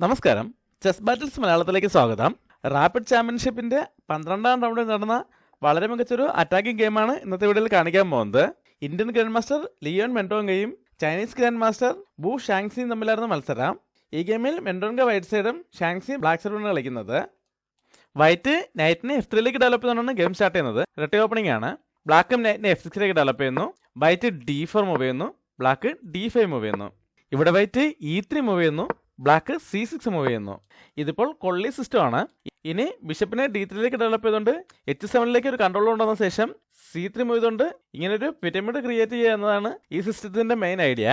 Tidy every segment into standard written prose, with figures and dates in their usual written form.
നമസ്കാരം, chess battles മലയാളത്തിലേക്ക് സ്വാഗതം. റാപ്പിഡ് ചാമ്പ്യൻഷിപ്പിന്റെ 12ാം റൗണ്ടിൽ നടന്ന വളരെ മികച്ചൊരു അറ്റാക്കിംഗ് ഗെയിമാണ് ഇന്നത്തെ വീഡിയോയിൽ കാണിക്കാൻ പോകുന്നത്. ഇന്ത്യൻ ഗ്രാൻഡ് മാസ്റ്റർ ലിയോൺ മെൻഡോങ്കയും ചൈനീസ് ഗ്രാൻഡ് മാസ്റ്റർ ബു ഷാങ്സിയും തമ്മിലായിരുന്നു മത്സരം. ഈ ഗെയിമിൽ മെൻഡോങ്ക വൈറ്റ് സൈഡും ഷാങ്സി ബ്ലാക്ക് സൈഡുമാണ് കളിക്കുന്നത്. വൈറ്റ് നൈറ്റിനെ F3ലേക്ക് ഡെവലപ്പ് ചെയ്തുകൊണ്ടാണ് ഗെയിം സ്റ്റാർട്ട് ചെയ്യുന്നത്. റെട്ടി ഓപ്പണിംഗ് ആണ്. ബ്ലാക്കും നൈറ്റിനെ F6ലേക്ക് ഡെവലപ്പ് ചെയ്യുന്നു. വൈറ്റ് D4 മൂവ് ചെയ്യുന്നു. ബ്ലാക്ക് D5 മൂവ് ചെയ്യുന്നു. ഇവിടെ വൈറ്റ് E3 മൂവ് ചെയ്യുന്നു. ബ്ലാക്ക് C6 മൂവ് ചെയ്യുന്നു. ഇതിപ്പോൾ കൊള്ളി സിസ്റ്റം ആണ്. ഇനി ബിഷപ്പിനെ D3ലേക്ക് ഡെവലപ്പ് ചെയ്തുകൊണ്ട് H7ലേക്ക് ഒരു കൺട്രോൾ കൊണ്ടുവന്ന ശേഷം C3 മൂവ് ചെയ്തുകൊണ്ട് ഇങ്ങനൊരു പിരമിഡ് ക്രിയേറ്റ് ചെയ്യുക എന്നതാണ് ഈ സിസ്റ്റത്തിന്റെ മെയിൻ ഐഡിയ.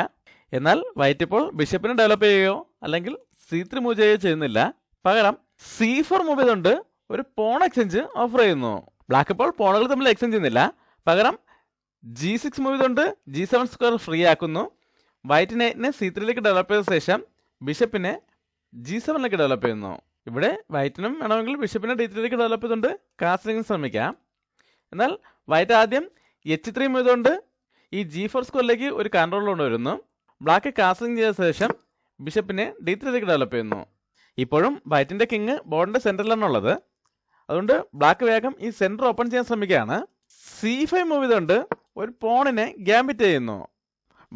എന്നാൽ വൈറ്റ് ഇപ്പോൾ ബിഷപ്പിനെ ഡെവലപ്പ് ചെയ്യുകയോ അല്ലെങ്കിൽ C3 മൂവ് ചെയ്യുകയോ ചെയ്യുന്നില്ല. പകരം C4 മൂവ് ചെയ്തുകൊണ്ട് ഒരു പോൺ എക്സ്ചേഞ്ച് ഓഫർ ചെയ്യുന്നു. ബ്ലാക്ക് ഇപ്പോൾ പോണുകൾ തമ്മിൽ എക്സ്ചേഞ്ച് ചെയ്യുന്നില്ല. പകരം G6 മൂവ് ചെയ്തുകൊണ്ട് G7 സ്ക്വയർ ഫ്രീ ആക്കുന്നു. വൈറ്റ് നൈറ്റിനെ C3ലേക്ക് ഡെവലപ്പ് ചെയ്ത ശേഷം ബിഷപ്പിനെ G7ലേക്ക് ഡെവലപ്പ് ചെയ്യുന്നു. ഇവിടെ വൈറ്റിനും വേണമെങ്കിൽ ബിഷപ്പിനെ D3ലേക്ക് ഡെവലപ്പ് ചെയ്തുകൊണ്ട് കാസ്ലിംഗ് ശ്രമിക്കാം. എന്നാൽ വൈറ്റ് ആദ്യം H3 ചെയ്തുകൊണ്ട് ഈ G4 സ്ക്വയറിലേക്ക് ഒരു കൺട്രോൾ കൊണ്ടുവരുന്നു. ബ്ലാക്ക് കാസ്ലിംഗ് ചെയ്ത ശേഷം ബിഷപ്പിനെ D3ലേക്ക് ഡെവലപ്പ് ചെയ്യുന്നു. ഇപ്പോഴും വൈറ്റിന്റെ കിങ് ബോർഡിന്റെ സെന്ററിലാണുള്ളത്. അതുകൊണ്ട് ബ്ലാക്ക് വേഗം ഈ സെന്റർ ഓപ്പൺ ചെയ്യാൻ ശ്രമിക്കുകയാണ്. C5 മൂവ് ചെയ്തുകൊണ്ട് ഒരു പോണിനെ ഗ്യാമ്പിറ്റ് ചെയ്യുന്നു.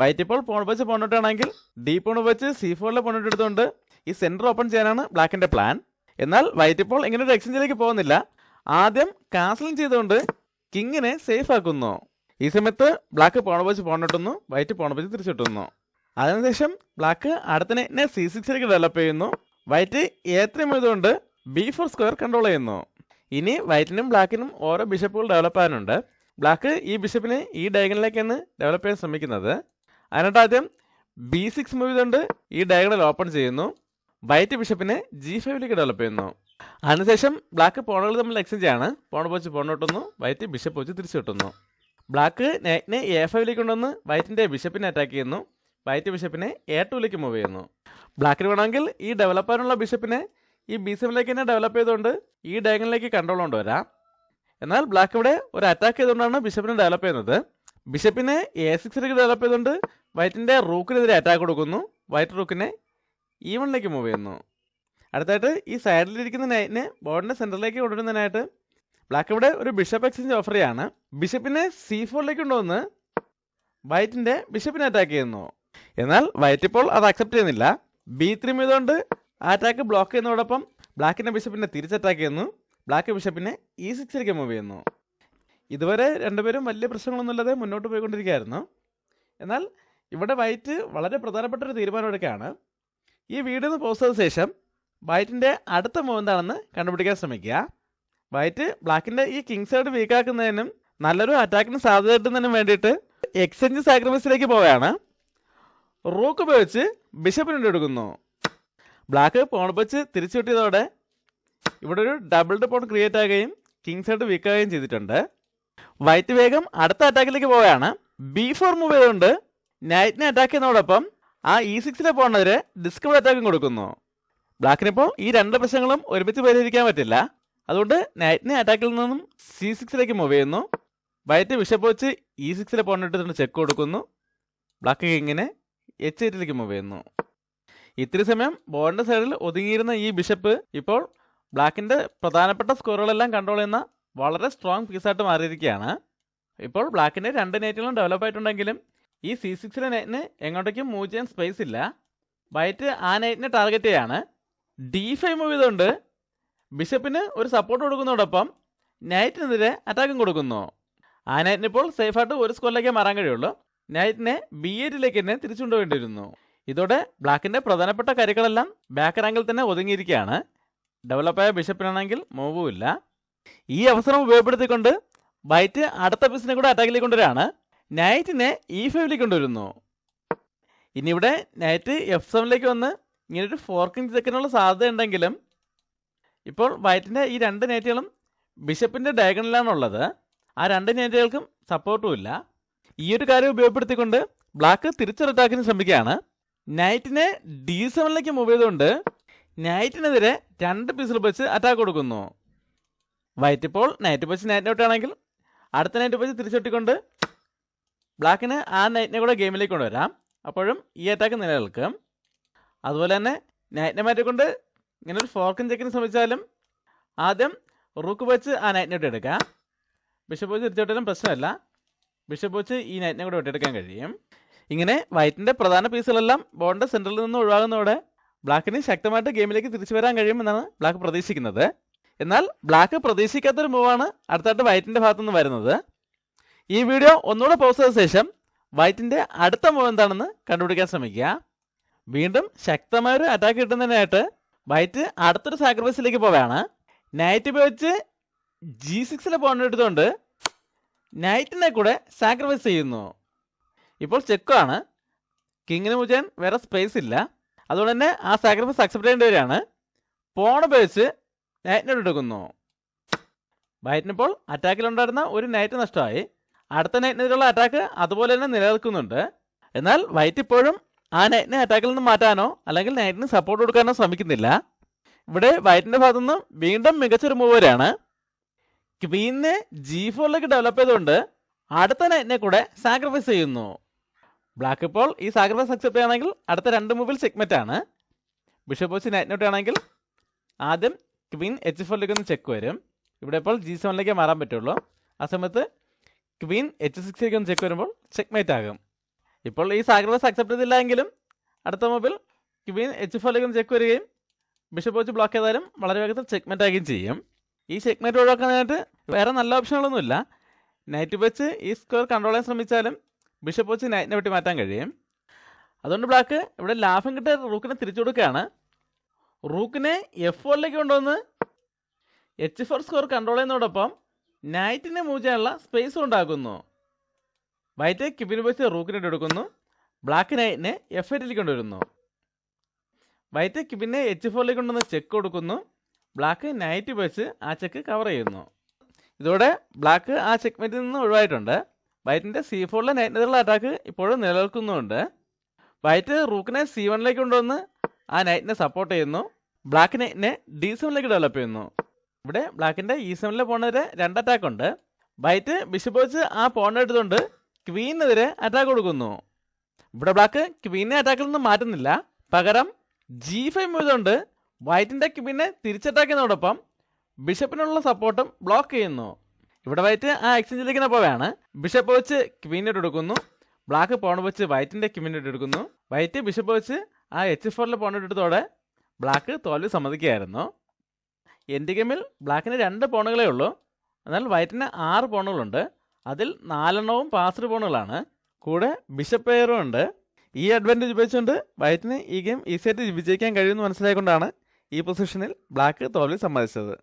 വൈറ്റ് ഇപ്പോൾ പോൺ വെച്ച് പോണിട്ടാണെങ്കിൽ ഡി പോൺ വെച്ച് C4ലെ പോണിട്ട് എടുത്തുകൊണ്ട് ഈ സെന്റർ ഓപ്പൺ ചെയ്യാനാണ് ബ്ലാക്കിന്റെ പ്ലാൻ. എന്നാൽ വൈറ്റ് ഇപ്പോൾ ഇങ്ങനെ ഒരു എക്സ്ചേഞ്ചിലേക്ക് പോകുന്നില്ല. ആദ്യം കാസ്ലിംഗ് ചെയ്തുകൊണ്ട് കിങ്ങിനെ സേഫ് ആക്കുന്നു. ഈ സമയത്ത് ബ്ലാക്ക് പോൺ വെച്ച് പോണിട്ടുന്നു. വൈറ്റ് പോൺ വെച്ച് തിരിച്ചിട്ടുന്നു. അതിനുശേഷം ബ്ലാക്ക് അടുത്ത നൈറ്റിനെ C6ലേക്ക് ഡെവലപ്പ് ചെയ്യുന്നു. വൈറ്റ് A3 ചെയ്തുകൊണ്ട് B4 സ്ക്വയർ കൺട്രോൾ ചെയ്യുന്നു. ഇനി വൈറ്റിനും ബ്ലാക്കിനും ഓരോ ബിഷപ്പുകൾ ഡെവലപ്പ് ആകാനുണ്ട്. ബ്ലാക്ക് ഈ ബിഷപ്പിനെ ഈ ഡയഗണലിലേക്കാണ് ഡെവലപ്പ് ചെയ്യാൻ ശ്രമിക്കുന്നത്. അതിനായിട്ട് ആദ്യം B6 മൂവ് ചെയ്തുകൊണ്ട് ഈ ഡയഗണൽ ഓപ്പൺ ചെയ്യുന്നു. വൈറ്റ് ബിഷപ്പിനെ G5ലേക്ക് ഡെവലപ്പ് ചെയ്യുന്നു. അതിനുശേഷം ബ്ലാക്ക് പോണുകൾ തമ്മിൽ എക്സ്ചേഞ്ച് ആണ്. പോൺ വെച്ച് പോണിട്ടുന്നു. വൈറ്റ് ബിഷപ്പ് വെച്ച് തിരിച്ചു കിട്ടുന്നു. ബ്ലാക്ക് നൈറ്റിനെ A5ലേക്ക് കൊണ്ടുവന്ന് വൈറ്റിന്റെ ബിഷപ്പിനെ അറ്റാക്ക് ചെയ്യുന്നു. വൈറ്റ് ബിഷപ്പിനെ A2ലേക്ക് മൂവ് ചെയ്യുന്നു. ബ്ലാക്കിന് വേണമെങ്കിൽ ഈ ഡെവലപ്പാനുള്ള ബിഷപ്പിനെ ഈ B7ലേക്ക് തന്നെ ഡെവലപ്പ് ചെയ്തുകൊണ്ട് ഈ ഡയഗണലിലേക്ക് കൺട്രോൾ കൊണ്ടുവരാം. എന്നാൽ ബ്ലാക്ക് ഇവിടെ ഒരു അറ്റാക്ക് ചെയ്തുകൊണ്ടാണ് ബിഷപ്പിനെ ഡെവലപ്പ് ചെയ്യുന്നത്. ബിഷപ്പിനെ A6ലേക്ക് ഡെവലപ്പ് ചെയ്തുകൊണ്ട് വൈറ്റിന്റെ റൂക്കിനെതിരെ അറ്റാക്ക് കൊടുക്കുന്നു. വൈറ്റ് റൂക്കിനെ E1ലേക്ക് മൂവ് ചെയ്യുന്നു. അടുത്തായിട്ട് ഈ സൈഡിലിരിക്കുന്ന നൈറ്റിനെ ബോർഡിന്റെ സെന്ററിലേക്ക് കൊണ്ടുവരുന്നതിനായിട്ട് ബ്ലാക്ക് ഇവിടെ ഒരു ബിഷപ്പ് എക്സ്ചേഞ്ച് ഓഫർ ചെയ്യാണ്. ബിഷപ്പിനെ C4ലേക്ക് കൊണ്ടുവന്ന് വൈറ്റിന്റെ ബിഷപ്പിനെ അറ്റാക്ക് ചെയ്യുന്നു. എന്നാൽ വൈറ്റ് ഇപ്പോൾ അത് അക്സെപ്റ്റ് ചെയ്യുന്നില്ല. B3 ചെയ്തുകൊണ്ട് ആ അറ്റാക്ക് ബ്ലോക്ക് ചെയ്യുന്നതോടൊപ്പം ബ്ലാക്കിന്റെ ബിഷപ്പിനെ തിരിച്ച് അറ്റാക്ക് ചെയ്യുന്നു. ബ്ലാക്ക് ബിഷപ്പിനെ E6ലേക്ക് മൂവ് ചെയ്യുന്നു. ഇതുവരെ രണ്ടുപേരും വലിയ പ്രശ്നങ്ങളൊന്നുമില്ലാതെ മുന്നോട്ട് പോയിക്കൊണ്ടിരിക്കുകയായിരുന്നു. എന്നാൽ ഇവിടെ വൈറ്റ് വളരെ പ്രധാനപ്പെട്ട ഒരു തീരുമാനമെടുക്കുകയാണ്. ഈ വീഡിയോ ഒന്ന് പോസ്റ്റ് ചെയ്ത ശേഷം വൈറ്റിന്റെ അടുത്ത മൂവ് എന്താണെന്ന് കണ്ടുപിടിക്കാൻ ശ്രമിക്കുക. വൈറ്റ് ബ്ലാക്കിന്റെ ഈ കിങ് സൈഡ് വീക്കാക്കുന്നതിനും നല്ലൊരു അറ്റാക്കിന് സാധ്യത കിട്ടുന്നതിനും വേണ്ടിയിട്ട് എക്സ്ചേഞ്ച് സാക്രിഫൈസിലേക്ക് പോവുകയാണ്. റൂക്ക് ഉപയോഗിച്ച് ബിഷപ്പിനെ എടുക്കുന്നു. ബ്ലാക്ക് പോൺ വെച്ച് തിരിച്ചു കിട്ടിയതോടെ ഇവിടെ ഒരു ഡബിൾഡ് പോൺ ക്രിയേറ്റ് ആകുകയും കിങ് സൈഡ് വീക്കാകുകയും ചെയ്തിട്ടുണ്ട്. വൈറ്റ് വേഗം അടുത്ത അറ്റാക്കിലേക്ക് പോവുകയാണ്. B4 മൂവ് ചെയ്തുകൊണ്ട് നൈറ്റിനെ അറ്റാക്ക് ചെയ്യുന്നതോടൊപ്പം ആ E6ലെ പോണെതിരെ ഡിസ്കവർ അറ്റാക്കും കൊടുക്കുന്നു. ബ്ലാക്കിനിപ്പോൾ ഈ രണ്ട് പ്രശ്നങ്ങളും ഒരുമിച്ച് പരിഹരിക്കാൻ പറ്റില്ല. അതുകൊണ്ട് നൈറ്റിനെ അറ്റാക്കിൽ നിന്നും C6ലേക്ക് മൂവ് ചെയ്യുന്നു. വൈറ്റ് ബിഷപ്പ് വെച്ച് E6ലെ പോണിട്ട് ചെക്ക് കൊടുക്കുന്നു. ബ്ലാക്ക് കിങ്ങിനെ H8ലേക്ക് മൂവ് ചെയ്യുന്നു. ഇത്തിരി സമയം ബോർഡിന്റെ സൈഡിൽ ഒതുങ്ങിയിരുന്ന ഈ ബിഷപ്പ് ഇപ്പോൾ ബ്ലാക്കിന്റെ പ്രധാനപ്പെട്ട സ്കോറുകളെല്ലാം കൺട്രോൾ ചെയ്യുന്ന വളരെ സ്ട്രോങ് പീസായിട്ട് മാറിയിരിക്കുകയാണ്. ഇപ്പോൾ ബ്ലാക്കിന്റെ രണ്ട് നൈറ്റുകളും ഡെവലപ്പ് ആയിട്ടുണ്ടെങ്കിലും ഈ C6ലെ നൈറ്റിന് എങ്ങോട്ടേക്കും മൂവ് ചെയ്യാൻ സ്പേസ് ഇല്ല. വൈറ്റ് ആ നൈറ്റിനെ ടാർഗറ്റ് ചെയ്യാണ്. D5 മൂവ് ചെയ്തുകൊണ്ട് ബിഷപ്പിന് ഒരു സപ്പോർട്ട് കൊടുക്കുന്നതോടൊപ്പം നൈറ്റിനെതിരെ അറ്റാക്കും കൊടുക്കുന്നു. ആ നൈറ്റിന് ഇപ്പോൾ സേഫായിട്ട് ഒരു സ്കോറിലേക്ക് മാറാൻ കഴിയുള്ളൂ. നൈറ്റിനെ B8ലേക്ക് തന്നെ തിരിച്ചുകൊണ്ടുവേണ്ടിയിരുന്നു. ഇതോടെ ബ്ലാക്കിന്റെ പ്രധാനപ്പെട്ട കാര്യങ്ങളെല്ലാം ബാക്ക് റാങ്കിൽ തന്നെ ഒതുങ്ങിയിരിക്കുകയാണ്. ഡെവലപ്പായ ബിഷപ്പിനാണെങ്കിൽ മൂവും ഇല്ല. ഈ അവസരം ഉപയോഗപ്പെടുത്തിക്കൊണ്ട് വൈറ്റ് അടുത്ത പീസിനെ കൂടെ അറ്റാക്കിലേക്ക് കൊണ്ടുവരികയാണ്. നൈറ്റിനെ E5ലേക്ക് കൊണ്ടുവരുന്നു. ഇനി ഇവിടെ നൈറ്റ് F7ലേക്ക് വന്ന് ഇങ്ങനൊരു ഫോർക്കിംഗ് ചെക്കിനുള്ള സാധ്യത ഉണ്ടെങ്കിലും ഇപ്പോൾ വൈറ്റിന്റെ ഈ രണ്ട് നൈറ്റുകളും ബിഷപ്പിന്റെ ഡയഗണലിലാണുള്ളത്. ആ രണ്ട് നൈറ്റുകൾക്കും സപ്പോർട്ടും ഇല്ല. ഈ ഒരു കാര്യം ഉപയോഗപ്പെടുത്തിക്കൊണ്ട് ബ്ലാക്ക് തിരിച്ചൊരു അറ്റാക്കിന് ശ്രമിക്കുകയാണ്. നൈറ്റിനെ D7ലേക്ക് മൂവ് ചെയ്തുകൊണ്ട് നൈറ്റിനെതിരെ രണ്ട് പീസിൽ വെച്ച് അറ്റാക്ക് കൊടുക്കുന്നു. വൈറ്റ് ഇപ്പോൾ നൈറ്റ് വെച്ച് നൈറ്റ് ഔട്ടാണെങ്കിൽ അടുത്ത നൈറ്റ് വെച്ച് തിരിച്ചൊട്ടിക്കൊണ്ട് ബ്ലാക്കിന് ആ നൈറ്റിനെ കൂടെ ഗെയിമിലേക്ക് കൊണ്ടുവരാം. അപ്പോഴും ഈ അറ്റാക്ക് നിലനിൽക്കും. അതുപോലെ തന്നെ നൈറ്റിനെ മാറ്റിക്കൊണ്ട് ഇങ്ങനെ ഒരു ഫോർക്കും ചെക്കിന് ശ്രമിച്ചാലും ആദ്യം റൂക്ക് വെച്ച് ആ നൈറ്റിനെ വെട്ടിയെടുക്കാം. ബിഷപ്പ് വെച്ച് തിരിച്ചോട്ടാലും പ്രശ്നമല്ല. ബിഷപ്പ് വെച്ച് ഈ നൈറ്റിനെ കൂടെ വെട്ടിയെടുക്കാൻ കഴിയും. ഇങ്ങനെ വൈറ്റിൻ്റെ പ്രധാന പീസുകളെല്ലാം ബോർഡിൻ്റെ സെൻറ്ററിൽ നിന്ന് ഒഴിവാകുന്നതോടെ ബ്ലാക്കിന് ശക്തമായിട്ട് ഗെയിമിലേക്ക് തിരിച്ചു വരാൻ കഴിയുമെന്നാണ് ബ്ലാക്ക് പ്രതീക്ഷിക്കുന്നത്. എന്നാൽ ബ്ലാക്ക് പ്രതീക്ഷിക്കാത്തൊരു മൂവാണ് അടുത്തായിട്ട് വൈറ്റിൻ്റെ ഭാഗത്തുനിന്ന് വരുന്നത്. ഈ വീഡിയോ ഒന്നുകൂടെ പോസ്റ്റ് ചെയ്ത ശേഷം വൈറ്റിൻ്റെ അടുത്ത മൂവ് എന്താണെന്ന് കണ്ടുപിടിക്കാൻ ശ്രമിക്കുക. വീണ്ടും ശക്തമായൊരു അറ്റാക്ക് കിട്ടുന്നതിനായിട്ട് വൈറ്റ് അടുത്തൊരു സാക്രിഫൈസിലേക്ക് പോവുകയാണ്. നൈറ്റ് ഉപയോഗിച്ച് G6 പോയിന്റ് എടുത്തുകൊണ്ട് നൈറ്റിനെ കൂടെ സാക്രിഫൈസ് ചെയ്യുന്നു. ഇപ്പോൾ ചെക്കാണ്. കിങ്ങിന് മുജാൻ വേറെ സ്പേസ് ഇല്ല. അതുകൊണ്ട് തന്നെ ആ സാക്രിഫൈസ് അക്സെപ്റ്റ് ചെയ്യേണ്ടി വരികയാണ്. പോൺ ഉപയോഗിച്ച് നൈറ്റിനോട് എടുക്കുന്നു. വൈറ്റിനിപ്പോൾ അറ്റാക്കിലുണ്ടായിരുന്ന ഒരു നൈറ്റ് നഷ്ടമായി. അടുത്ത നൈറ്റിനെതിരെയുള്ള അറ്റാക്ക് അതുപോലെ തന്നെ നിലനിൽക്കുന്നുണ്ട്. എന്നാൽ വൈറ്റ് ഇപ്പോഴും ആ നൈറ്റിനെ അറ്റാക്കിൽ നിന്ന് മാറ്റാനോ അല്ലെങ്കിൽ നൈറ്റിന് സപ്പോർട്ട് കൊടുക്കാനോ ശ്രമിക്കുന്നില്ല. ഇവിടെ വൈറ്റിൻ്റെ ഭാഗത്തുനിന്ന് വീണ്ടും മികച്ചൊരു മൂവ് വരെയാണ്. ക്വീനെ G4 ഡെവലപ്പ് ചെയ്തുകൊണ്ട് അടുത്ത നൈറ്റിനെ കൂടെ സാക്രിഫൈസ് ചെയ്യുന്നു. ബ്ലാക്ക് ഇപ്പോൾ ഈ സാക്രിഫൈസ് അക്സെപ്റ്റ് ചെയ്യുകയാണെങ്കിൽ അടുത്ത 2 മൂവിൽ ചെക്ക്മെറ്റ് ആണ്. ബിഷപ്പ് വെച്ച് നൈറ്റിനോട്ട് ആണെങ്കിൽ ആദ്യം ക്വീൻ H4 ഒന്ന് ചെക്ക് വരും. ഇവിടെ ഇപ്പോൾ G7 മാറാൻ പറ്റുള്ളൂ. ആ സമയത്ത് ക്വീൻ H6 ഒന്ന് ചെക്ക് വരുമ്പോൾ ചെക്ക്മേറ്റ് ആകും. ഇപ്പോൾ ഈ സാക്രിഫൈസ് അക്സെപ്റ്റ് ചെയ്തില്ല എങ്കിലും അടുത്ത മൂവിൽ ക്വീൻ H4 ഒന്ന് ചെക്ക് വരികയും ബിഷപ്പ് വെച്ച് ബ്ലോക്ക് ചെയ്താലും വളരെ വേഗത്തിൽ ചെക്ക്മേറ്റ് ആകുകയും ചെയ്യും. ഈ ചെക്ക്മേറ്റ് ഒഴിവാക്കാനായിട്ട് വേറെ നല്ല ഓപ്ഷനുകളൊന്നുമില്ല. നൈറ്റ് വെച്ച് ഈ സ്ക്വയർ കൺട്രോൾ ചെയ്യാൻ ശ്രമിച്ചാലും ബിഷപ്പ് വെച്ച് നൈറ്റിനെ വെട്ടി മാറ്റാൻ കഴിയും. അതുകൊണ്ട് ബ്ലാക്ക് ഇവിടെ ലാഭം കിട്ടിയ റൂക്കിനെ തിരിച്ചു കൊടുക്കുകയാണ്. റൂക്കിനെ F4 കൊണ്ടുവന്ന് H4 സ്കോർ കൺട്രോൾ ചെയ്യുന്നതോടൊപ്പം നൈറ്റിനെ മൂവ് ചെയ്യാനുള്ള സ്പേസ് ഉണ്ടാക്കുന്നു. വൈറ്റ് ക്വീൻ വെച്ച് റൂക്കിനെ എടുക്കുന്നു. ബ്ലാക്ക് നൈറ്റിനെ F8 കൊണ്ടുവരുന്നു. വൈറ്റ് ക്വീനെ H4 കൊണ്ടുവന്ന് ചെക്ക് കൊടുക്കുന്നു. ബ്ലാക്ക് നൈറ്റ് വെച്ച് ആ ചെക്ക് കവർ ചെയ്യുന്നു. ഇതോടെ ബ്ലാക്ക് ആ ചെക്ക്മേറ്റിൽ നിന്ന് ഒഴിവായിട്ടുണ്ട്. വൈറ്റിൻ്റെ C4 നൈറ്റിനെതിരെയുള്ള അറ്റാക്ക് ഇപ്പോഴും നിലനിൽക്കുന്നുണ്ട്. വൈറ്റ് റൂക്കിനെ C1 കൊണ്ടുവന്ന് ആ നൈറ്റിനെ സപ്പോർട്ട് ചെയ്യുന്നു. ബ്ലാക്ക് നൈറ്റിനെ D7 ഡെവലപ്പ് ചെയ്യുന്നു. ഇവിടെ ബ്ലാക്കിൻ്റെ E7 പോണതിരെ 2 അറ്റാക്ക് ഉണ്ട്. വൈറ്റ് ബിഷപ്പ് വെച്ച് ആ പോൺ എടുത്തുകൊണ്ട് ക്വീനെതിരെ അറ്റാക്ക് കൊടുക്കുന്നു. ഇവിടെ ബ്ലാക്ക് ക്വീനെ അറ്റാക്കിൽ നിന്ന് മാറ്റുന്നില്ല. പകരം G5 ചെയ്തുകൊണ്ട് വൈറ്റിൻ്റെ ക്വീനെ തിരിച്ചറ്റാക്ക് ചെയ്യുന്നതോടൊപ്പം ബിഷപ്പിനുള്ള സപ്പോർട്ടും ബ്ലോക്ക് ചെയ്യുന്നു. ഇവിടെ വൈറ്റ് ആ എക്സ്ചേഞ്ചിലേക്ക് പോവുകയാണ്. ബിഷപ്പ് വെച്ച് ക്വീനോട്ട് എടുക്കുന്നു. ബ്ലാക്ക് പോൺ വെച്ച് വൈറ്റിൻ്റെ ക്വീനോട്ട് എടുക്കുന്നു. വൈറ്റ് ബിഷപ്പ് വെച്ച് ആ H4 പോൺ എടുത്തതോടെ ബ്ലാക്ക് തോൽവി സമ്മതിക്കുകയായിരുന്നു. എൻഡ് ഗെയിമിൽ ബ്ലാക്കിന് 2 പോണുകളേ ഉള്ളൂ. എന്നാൽ വൈറ്റിന് 6 പോണുകളുണ്ട്. അതിൽ 4 പാസ്ഡ് പോണുകളാണ്. കൂടെ ബിഷപ്പ് പെയറും ഉണ്ട്. ഈ അഡ്വാൻറ്റേജ് ഉപയോഗിച്ചുകൊണ്ട് വൈറ്റിന് ഈ ഗെയിം ഈസിയായിട്ട് വിജയിക്കാൻ കഴിയുമെന്ന് മനസ്സിലായിക്കൊണ്ടാണ് ഈ പൊസിഷനിൽ ബ്ലാക്ക് തോൽവി സമ്മതിച്ചത്.